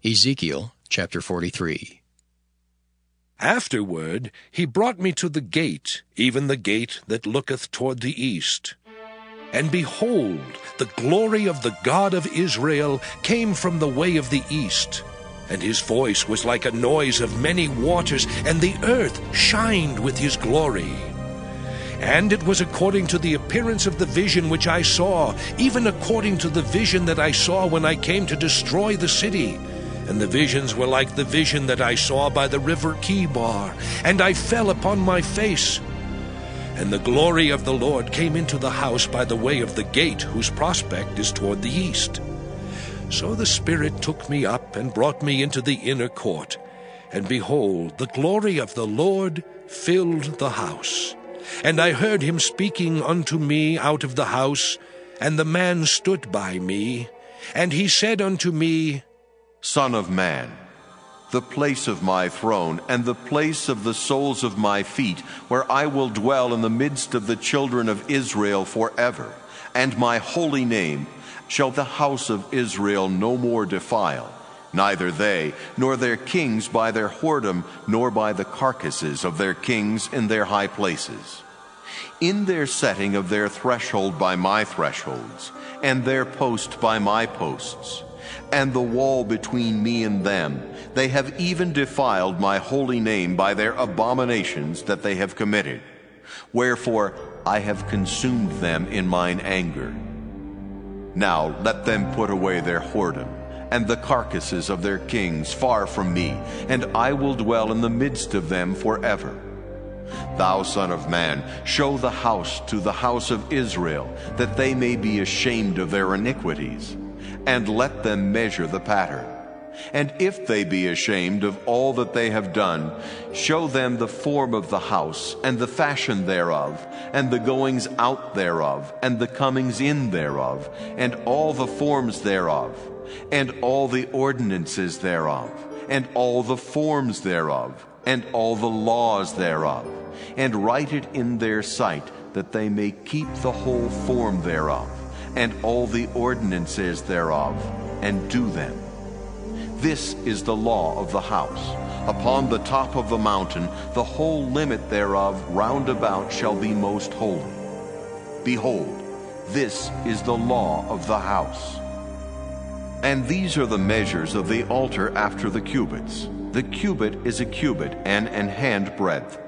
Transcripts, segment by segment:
Ezekiel Chapter 43. Afterward he brought me to the gate, even the gate that looketh toward the east. And behold, the glory of the God of Israel came from the way of the east. And his voice was like a noise of many waters, and the earth shined with his glory. And it was according to the appearance of the vision which I saw, even according to the vision that I saw when I came to destroy the city. And the visions were like the vision that I saw by the river Kibar, and I fell upon my face. And the glory of the Lord came into the house by the way of the gate, whose prospect is toward the east. So the Spirit took me up and brought me into the inner court. And behold, the glory of the Lord filled the house. And I heard him speaking unto me out of the house, and the man stood by me. And he said unto me, Son of man, the place of my throne and the place of the soles of my feet, where I will dwell in the midst of the children of Israel forever, and my holy name shall the house of Israel no more defile, neither they nor their kings by their whoredom, nor by the carcasses of their kings in their high places. In their setting of their threshold by my thresholds, and their post by my posts, and the wall between me and them, they have even defiled my holy name by their abominations that they have committed. Wherefore I have consumed them in mine anger. Now let them put away their whoredom, and the carcasses of their kings far from me, and I will dwell in the midst of them forever. Thou son of man, show the house to the house of Israel, that they may be ashamed of their iniquities. And let them measure the pattern. And if they be ashamed of all that they have done, show them the form of the house, and the fashion thereof, and the goings out thereof, and the comings in thereof, and all the forms thereof, and all the ordinances thereof, and all the forms thereof, and all the laws thereof, and write it in their sight, that they may keep the whole form thereof, and all the ordinances thereof, and do them. This is the law of the house. Upon the top of the mountain, the whole limit thereof round about shall be most holy. Behold, this is the law of the house. And these are the measures of the altar after the cubits. The cubit is a cubit and an hand breadth.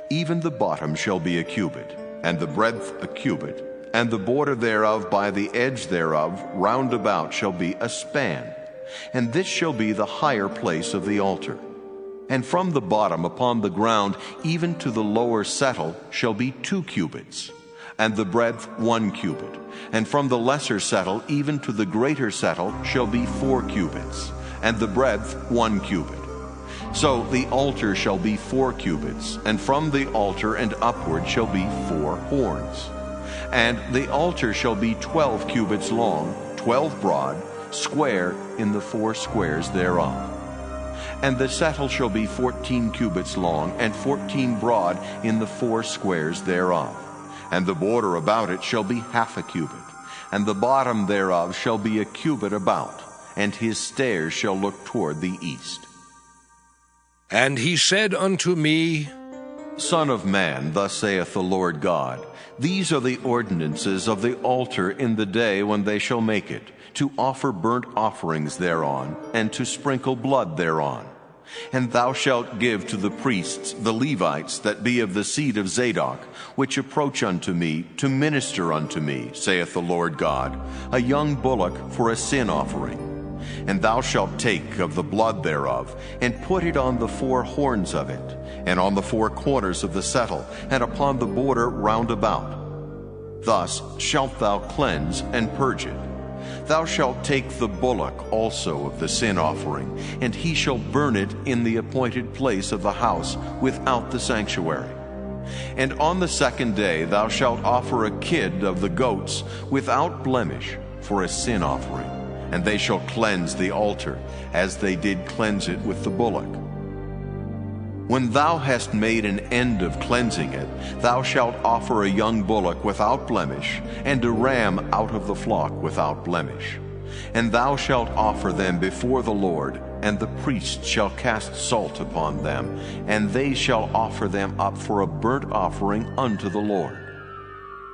Even the bottom shall be a cubit, and the breadth a cubit, and the border thereof by the edge thereof round about shall be a span. And this shall be the higher place of the altar. And from the bottom upon the ground even to the lower settle shall be 2 cubits, and the breadth 1 cubit. And from the lesser settle even to the greater settle shall be 4 cubits, and the breadth 1 cubit. So the altar shall be 4 cubits, and from the altar and upward shall be 4 horns. And the altar shall be 12 cubits long, 12 broad, square in the 4 squares thereof. And the settle shall be 14 cubits long, and 14 broad in the 4 squares thereof. And the border about it shall be half a cubit, and the bottom thereof shall be a cubit about, and his stairs shall look toward the east. And he said unto me, Son of man, thus saith the Lord God, these are the ordinances of the altar in the day when they shall make it, to offer burnt offerings thereon, and to sprinkle blood thereon. And thou shalt give to the priests, the Levites, that be of the seed of Zadok, which approach unto me, to minister unto me, saith the Lord God, a young bullock for a sin offering. And thou shalt take of the blood thereof, and put it on the 4 horns of it, and on the 4 corners of the settle, and upon the border round about. Thus shalt thou cleanse and purge it. Thou shalt take the bullock also of the sin offering, and he shall burn it in the appointed place of the house without the sanctuary. And on the 2nd day thou shalt offer a kid of the goats without blemish for a sin offering, and they shall cleanse the altar, as they did cleanse it with the bullock. When thou hast made an end of cleansing it, thou shalt offer a young bullock without blemish, and a ram out of the flock without blemish. And thou shalt offer them before the Lord and the priest shall cast salt upon them, and they shall offer them up for a burnt offering unto the Lord.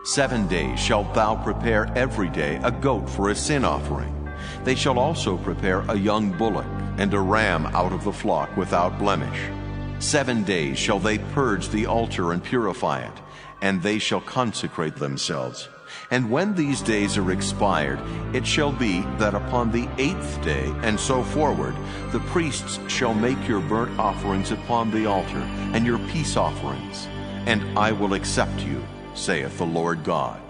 7 days shalt thou prepare every day a goat for a sin offering. They shall also prepare a young bullock and a ram out of the flock without blemish. 7 days shall they purge the altar and purify it, and they shall consecrate themselves. And when these days are expired, it shall be that upon the 8th day, and so forward, the priests shall make your burnt offerings upon the altar, and your peace offerings, and I will accept you, saith the Lord God.